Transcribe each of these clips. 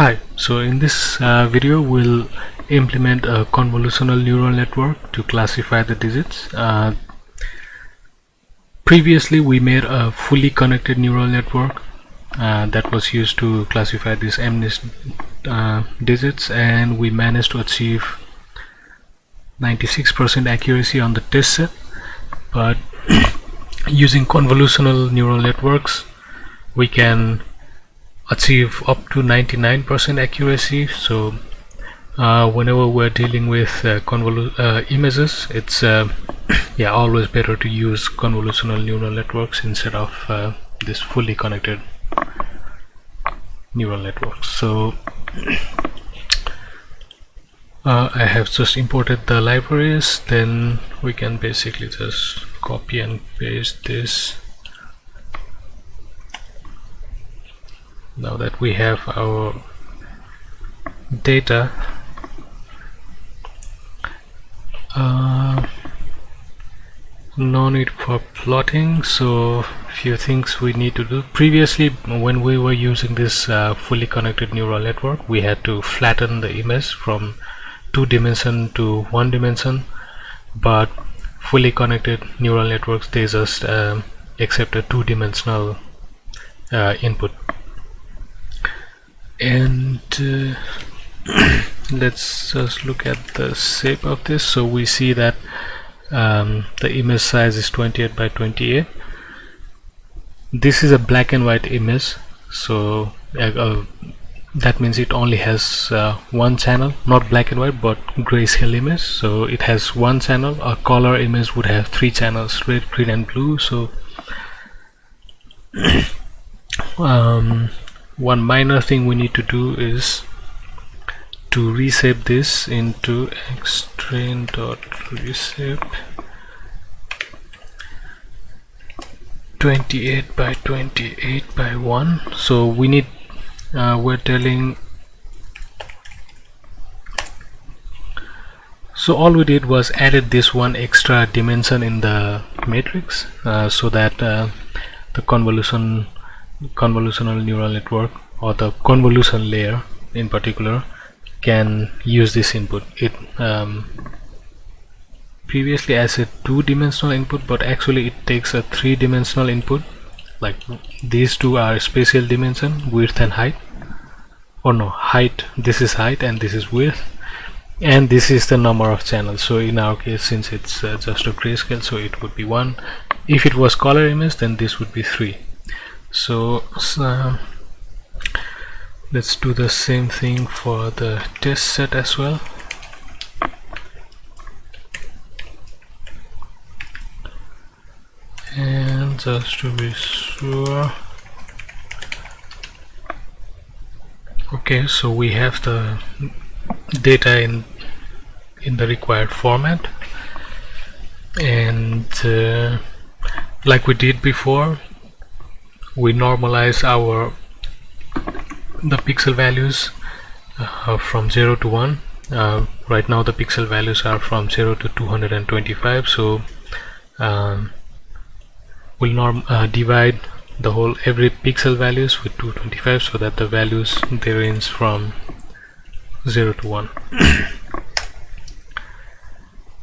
Hi, so in this video we'll implement a convolutional neural network to classify the digits. Previously we made a fully connected neural network that was used to classify these mnist digits, and we managed to achieve 96% accuracy on the test set. But using convolutional neural networks we can achieve up to 99% accuracy. So whenever we're dealing with images, it's always better to use convolutional neural networks instead of this fully connected neural networks. So I have just imported the libraries, then we can basically just copy and paste this. Now that we have our data, no need for plotting, so few things we need to do. Previously, when we were using this fully connected neural network, we had to flatten the image from 2 dimension to 1 dimension, but fully connected neural networks, they just accept a 2-dimensional input. And let's just look at the shape of this. So we see that the image size is 28 by 28. This is a black and white image, so that means it only has one channel, not black and white but grayscale image. So it has one channel. A color image would have 3 channels, red, green and blue. So one minor thing we need to do is to reshape this into xtrain.reshape 28 by 28 by 1. So we need we're telling, so all we did was added this one extra dimension in the matrix so that the convolutional neural network, or the convolution layer in particular, can use this input. It previously as a 2-dimensional input, but actually it takes a 3-dimensional input. Like these two are spatial dimension, width and height, or no, height, this is height and this is width, and this is the number of channels. So in our case, since it's just a grayscale, so it would be 1. If it was color image, then this would be 3. So let's do the same thing for the test set as well. And just to be sure, okay, so we have the data in the required format, and like we did before, we normalize the pixel values from 0 to 1. Right now the pixel values are from 0 to 225, so we'll divide the whole every pixel values with 225 so that the values, they range from 0 to 1.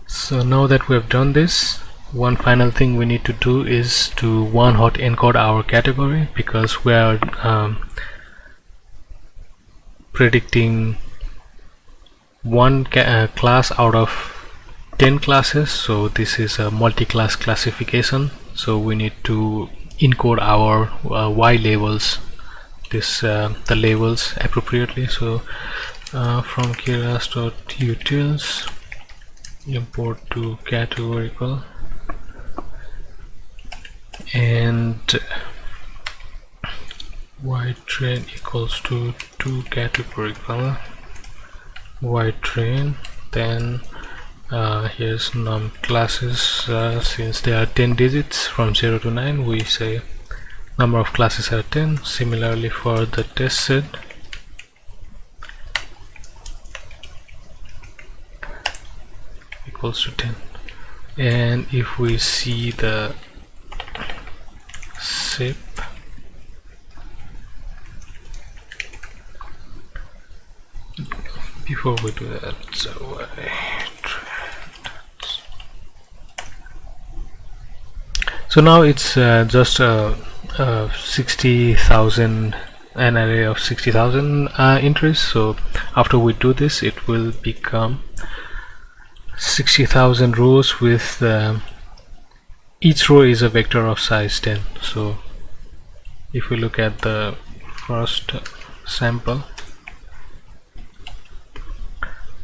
So now that we have done this, one final thing we need to do is to one-hot encode our category, because we are predicting one class out of 10 classes. So this is a multi-class classification, so we need to encode our Y labels, the labels appropriately. So from Keras.utils, import to categorical, and ytrain equals to categorical ytrain. Then here's num classes. Since there are 10 digits from 0 to 9, we say number of classes are 10. Similarly for the test set, equals to 10. And if we see the shape, before we do that, so now it's just 60,000, an array of 60,000 entries. So after we do this, it will become 60,000 rows with each row is a vector of size 10. So if we look at the first sample,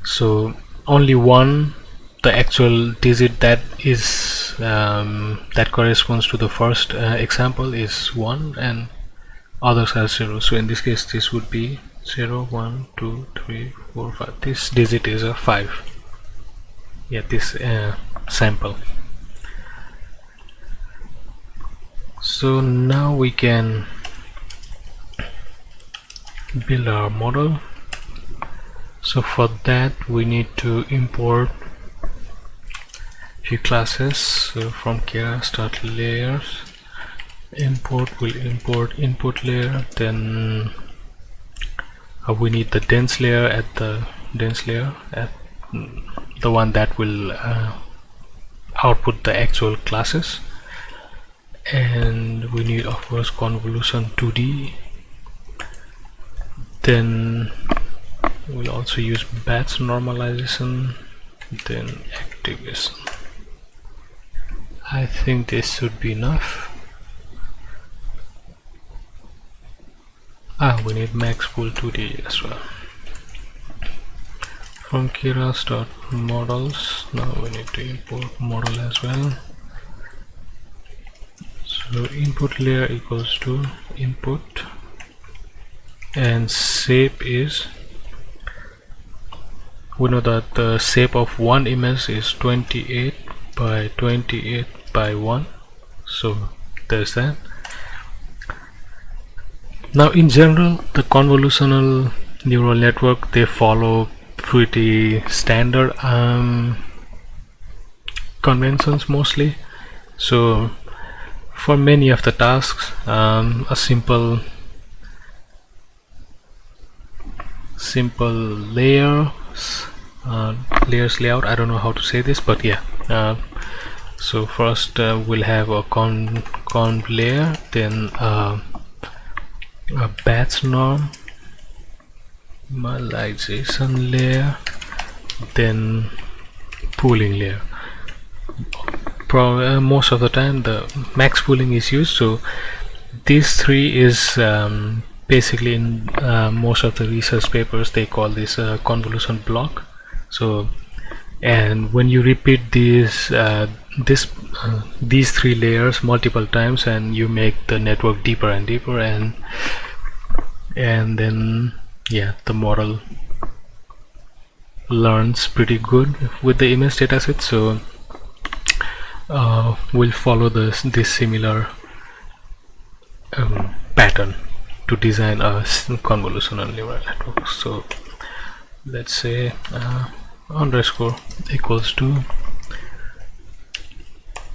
so only one, the actual digit that is that corresponds to the first example is 1, and others are 0. So in this case this would be 0, 1, 2, 3, 4, 5. This digit is a 5. Yeah, this sample. So now we can build our model. So for that we need to import few classes. So from Keras start layers, import will import input layer, then we need the dense layer at the the one that will output the actual classes, and we need of course convolution 2D. Then we'll also use batch normalization, then activation. I think this should be enough. We need max pool 2D as well. From Keras.models, now we need to import model as well. So input layer equals to input, and shape is, we know that the shape of one image is 28 by 28 by 1. So there's that. Now in general, the convolutional neural network, they follow pretty standard conventions mostly. So for many of the tasks, a simple layers layout, I don't know how to say this, but yeah. So first we'll have a conv layer, then a batch normalization layer, then pooling layer. Most of the time the max pooling is used, so these three is basically in most of the research papers they call this convolution block. So, and when you repeat these three layers multiple times, and you make the network deeper and deeper, and then yeah, the model learns pretty good with the image dataset. So we'll follow this similar pattern to design a convolutional neural network. So let's say underscore equals to,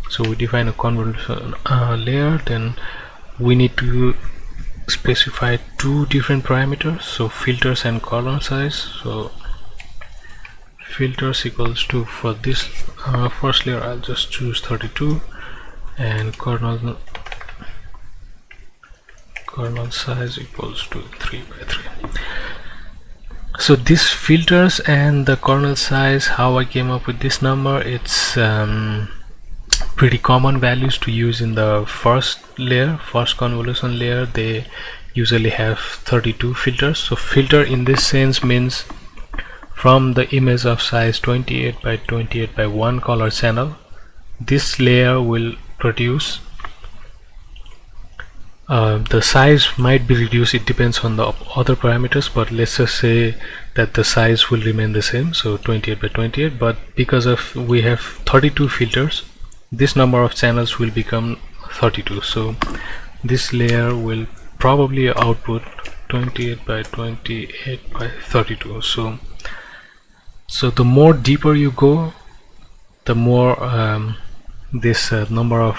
so we define a convolution layer, then we need to specify two different parameters, so filters and kernel size. So filters equals to, for this first layer I'll just choose 32, and kernel size equals to 3 by 3. So these filters and the kernel size, how I came up with this number, it's pretty common values to use in the first convolution layer. They usually have 32 filters. So filter in this sense means from the image of size 28 by 28 by 1 color channel, this layer will produce, the size might be reduced, it depends on the other parameters, but let's just say that the size will remain the same, so 28 by 28, but because of we have 32 filters, this number of channels will become 32. So this layer will probably output 28 by 28 by 32. So the more deeper you go, the more this number of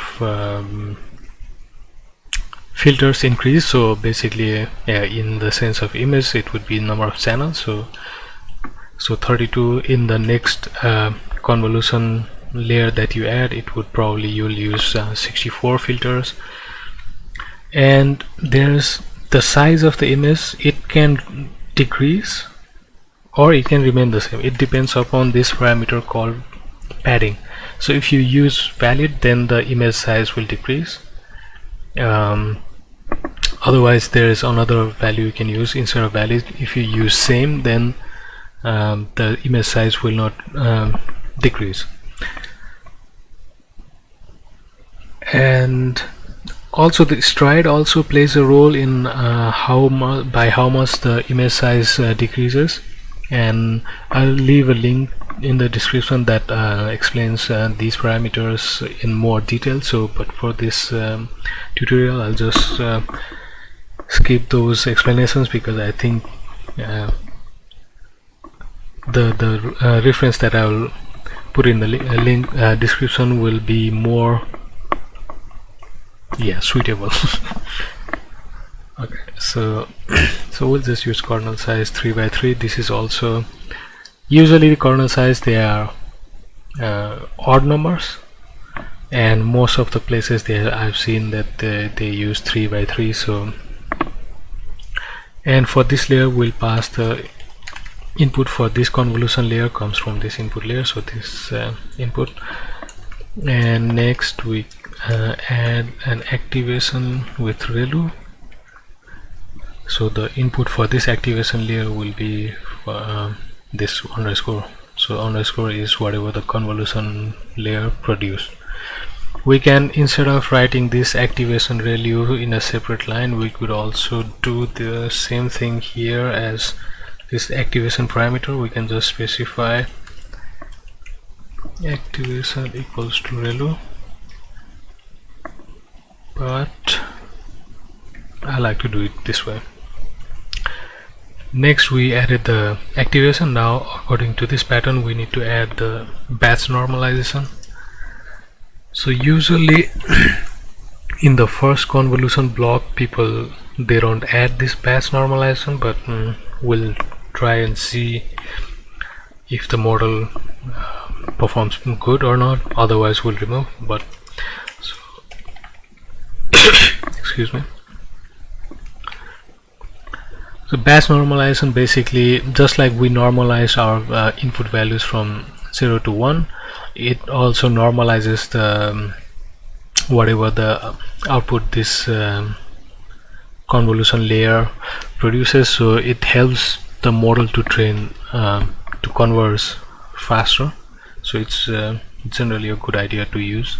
filters increase. So basically, yeah, in the sense of image it would be number of channels. So So 32 in the next convolution layer that you add, it would probably you'll use 64 filters. And there's the size of the image, it can decrease or it can remain the same. It depends upon this parameter called padding. So if you use valid, then the image size will decrease. Otherwise there is another value you can use instead of valid. If you use same, then the image size will not decrease. And also the stride also plays a role in by how much the image size decreases, and I'll leave a link in the description that explains these parameters in more detail. So but for this tutorial I'll just skip those explanations, because I think the reference that I will put in the link description will be more suitable. Okay, so we'll just use kernel size 3 by 3. This is also usually the kernel size, they are odd numbers, and most of the places I've seen that they use 3 by 3. So, and for this layer we'll pass the input for this convolution layer comes from this input layer, so this input. And next we add an activation with ReLU. So the input for this activation layer will be this underscore. So underscore is whatever the convolution layer produced. We can, instead of writing this activation ReLU in a separate line, we could also do the same thing here as this activation parameter. We can just specify activation equals to ReLU, but I like to do it this way. Next we added the activation. Now according to this pattern we need to add the batch normalization. So usually in the first convolution block people they don't add this batch normalization, but we'll try and see if the model performs good or not. Otherwise we'll remove. But so excuse me. So batch normalization, basically just like we normalize our input values from 0 to 1, it also normalizes the whatever the output this convolution layer produces. So it helps the model to train to converge faster. So it's generally a good idea to use.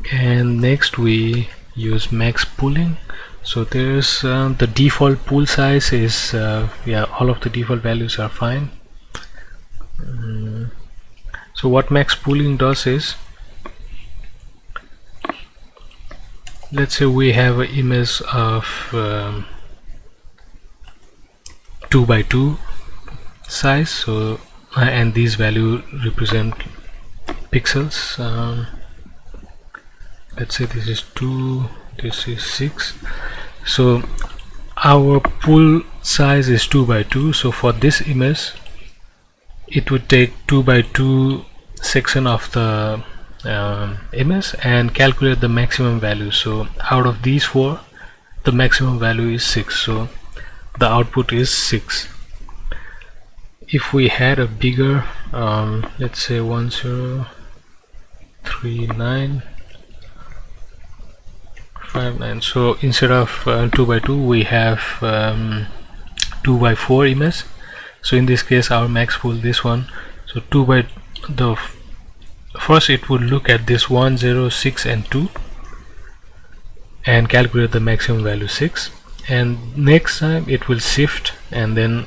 And next we use max pooling. So there's the default pool size is all of the default values are fine. So what max pooling does is, let's say we have an image of 2 by 2 size, so and these value represent pixels. Let's say this is 2, this is 6. So our pool size is 2 by 2. So for this image it would take 2 by 2 section of the image and calculate the maximum value. So out of these 4 the maximum value is 6, so the output is 6. If we had a bigger let's say 103959, so instead of 2 by 2 we have 2 by 4 image. So in this case our max pool, this one, so 2 by the first it would look at this 1, 0, 6 and 2 and calculate the maximum value 6, and next time it will shift and then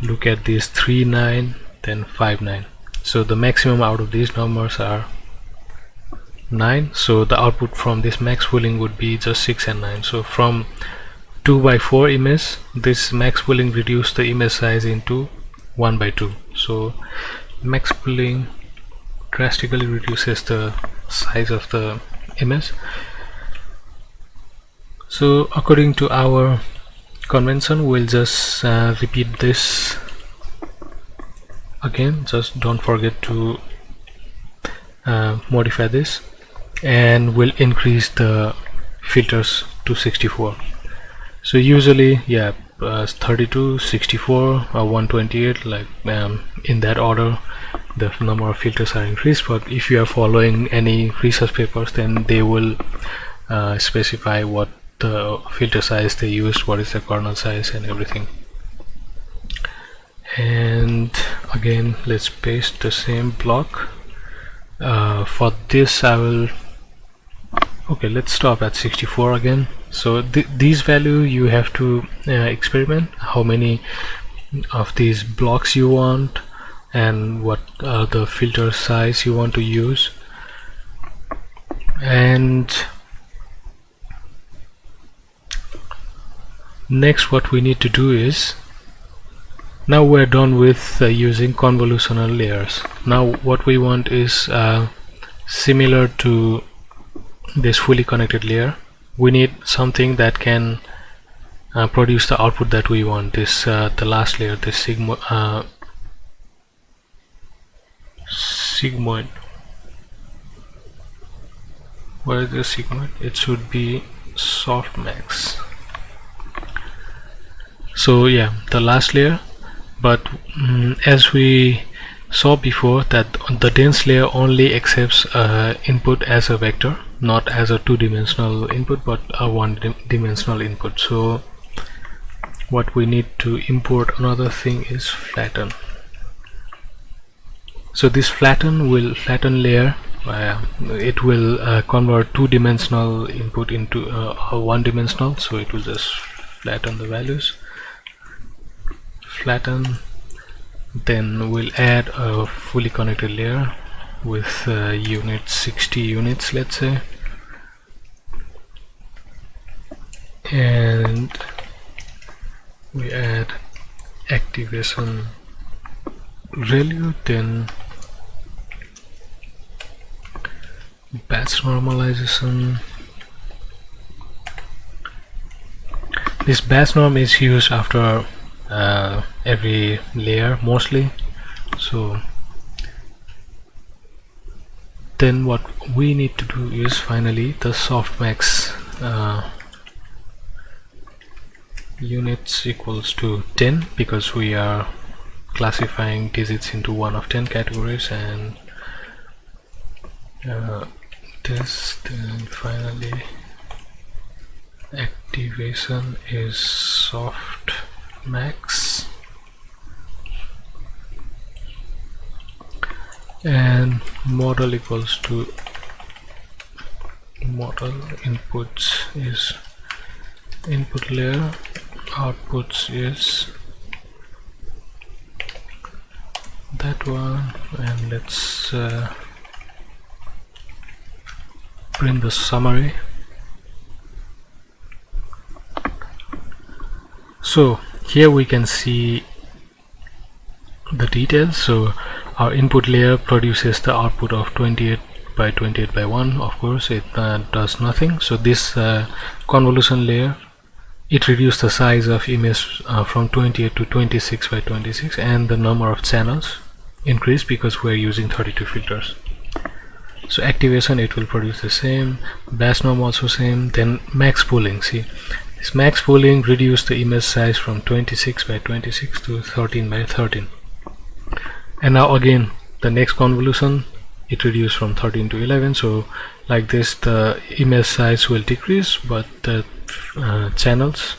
look at this 3, 9, then 5, 9. So the maximum out of these numbers are 9, so the output from this max pooling would be just 6 and 9. So from 2 by 4 image, this max pooling reduced the image size into 1 by 2. So max pooling drastically reduces the size of the image. So according to our convention, we'll just repeat this Again, just don't forget to modify this, and we'll increase the filters to 64. So usually, yeah, 32, 64 or 128, like in that order the number of filters are increased. But if you are following any research papers, then they will specify what the filter size they used, what is the kernel size and everything. And again, let's paste the same block. For this I will, okay, let's stop at 64 again. So these value you have to experiment how many of these blocks you want and what the filter size you want to use. And next what we need to do is, now we're done with using convolutional layers. Now what we want is similar to this fully connected layer, we need something that can produce the output that we want. This the last layer, this sigmoid. Where is the sigmoid? It should be softmax. So yeah, the last layer. But as we saw before, that the dense layer only accepts input as a vector, not as a two-dimensional input but a one-dimensional input. So what we need to import another thing is flatten. So this flatten layer, it will convert two-dimensional input into a one-dimensional, so it will just flatten the values. Flatten, then we'll add a fully connected layer with units, 60 units, let's say, and we add activation value, then batch normalization. This batch norm is used after every layer mostly. So then what we need to do is finally the softmax units equals to 10, because we are classifying digits into 1 of 10 categories, and this, then finally activation is softmax, and model equals to model inputs is input layer, outputs is that one, and let's print the summary. So here we can see the details. So our input layer produces the output of 28 by 28 by 1. Of course it does nothing. So this convolution layer, it reduced the size of image from 28 to 26 by 26, and the number of channels increased because we're using 32 filters. So activation, it will produce the same, batch norm also same. Then max pooling, see, this max pooling reduced the image size from 26 by 26 to 13 by 13. And now again the next convolution, it reduced from 13 to 11. So like this the image size will decrease, but the channels,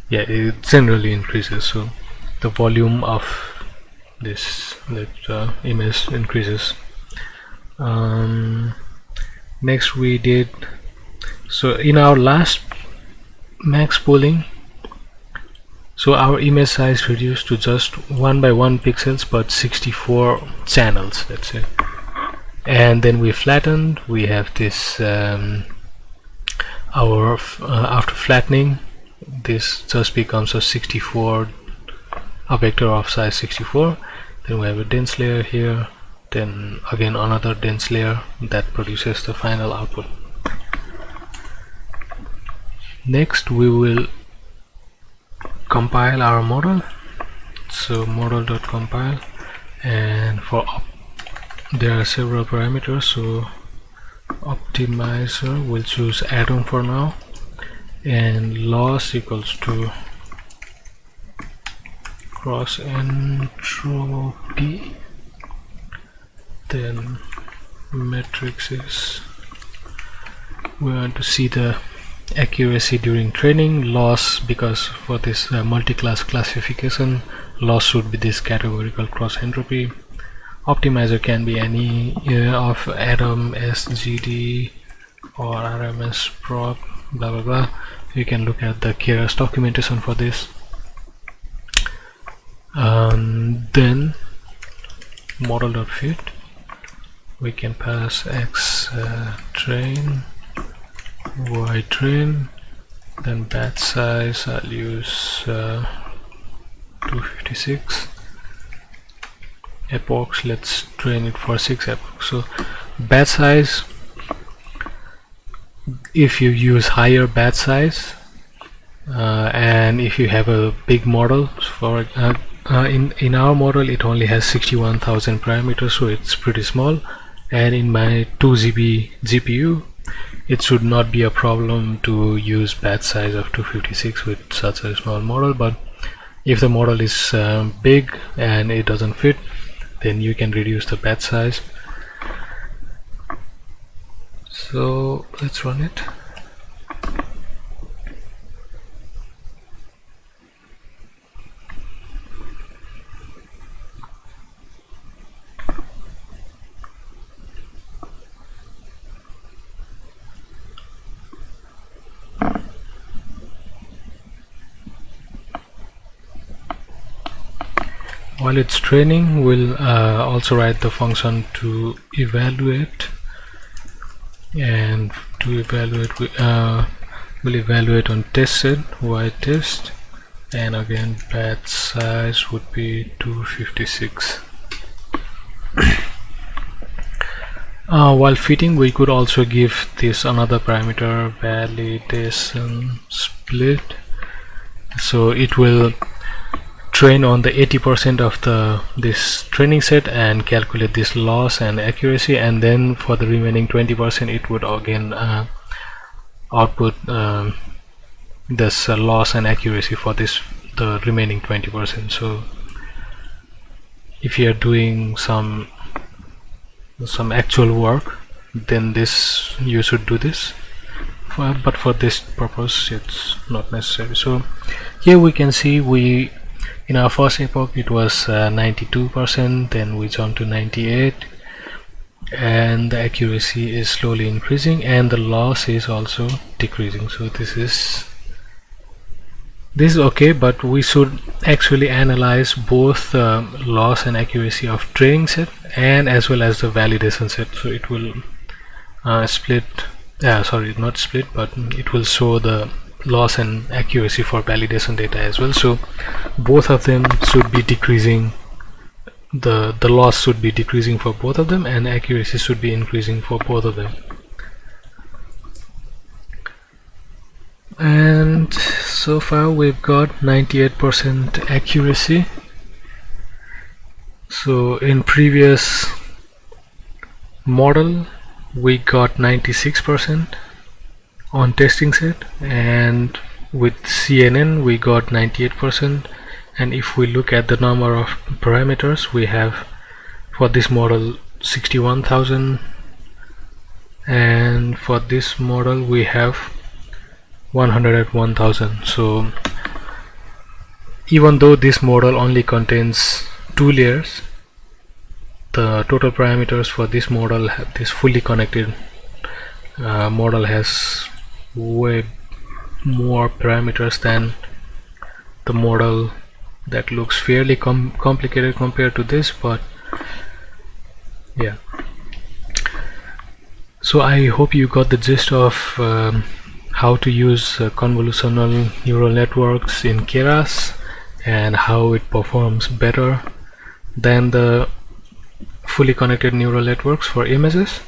yeah, it generally increases. So the volume of this image increases. Next we did, so in our last max pooling, so our image size reduced to just 1 by 1 pixels but 64 channels, let's say. And then we flattened, we have this after flattening, this just becomes a 64, a vector of size 64. Then we have a dense layer here, then again another dense layer that produces the final output. Next we will compile our model. So model.compile, and there are several parameters, so optimizer will choose atom for now, and loss equals to cross entropy. Then matrix is, we want to see the accuracy during training. Loss, because for this multi-class classification, loss should be this categorical cross entropy. Optimizer can be any of atom, SGD, or RMS prop, blah blah blah. You can look at the Keras documentation for this. Then model.fit, we can pass x train, y train, then batch size I'll use 256. Epochs, let's train it for 6 epochs. So batch size, if you use higher batch size and if you have a big model, for in our model it only has 61,000 parameters, so it's pretty small, and in my 2 GB GPU it should not be a problem to use batch size of 256 with such a small model. But if the model is big and it doesn't fit, then you can reduce the batch size. So let's run it. While it's training, we'll also write the function to evaluate, and to evaluate we'll evaluate on test set y test, and again batch size would be 256. While fitting, we could also give this another parameter, validation split, so it will train on the 80% of this training set and calculate this loss and accuracy, and then for the remaining 20% it would again output this loss and accuracy for the remaining 20%. So if you are doing some actual work, then this you should do this, but for this purpose it's not necessary. So here we can see in our first epoch it was 92%, then we jumped to 98, and the accuracy is slowly increasing and the loss is also decreasing. So this is okay, but we should actually analyze both the loss and accuracy of training set and as well as the validation set. So it will not split, but it will show the loss and accuracy for validation data as well. So both of them should be decreasing. The loss should be decreasing for both of them, and accuracy should be increasing for both of them. And so far we've got 98% accuracy. So in previous model we got 96% on testing set, and with CNN we got 98%. And if we look at the number of parameters, we have for this model 61,000, and for this model we have 101,000. So even though this model only contains 2 layers, the total parameters for this model, this fully connected model, has way more parameters than the model that looks fairly complicated compared to this. But yeah, so I hope you got the gist of how to use convolutional neural networks in Keras and how it performs better than the fully connected neural networks for images.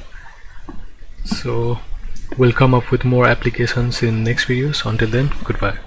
So we'll come up with more applications in next videos. Until then, goodbye.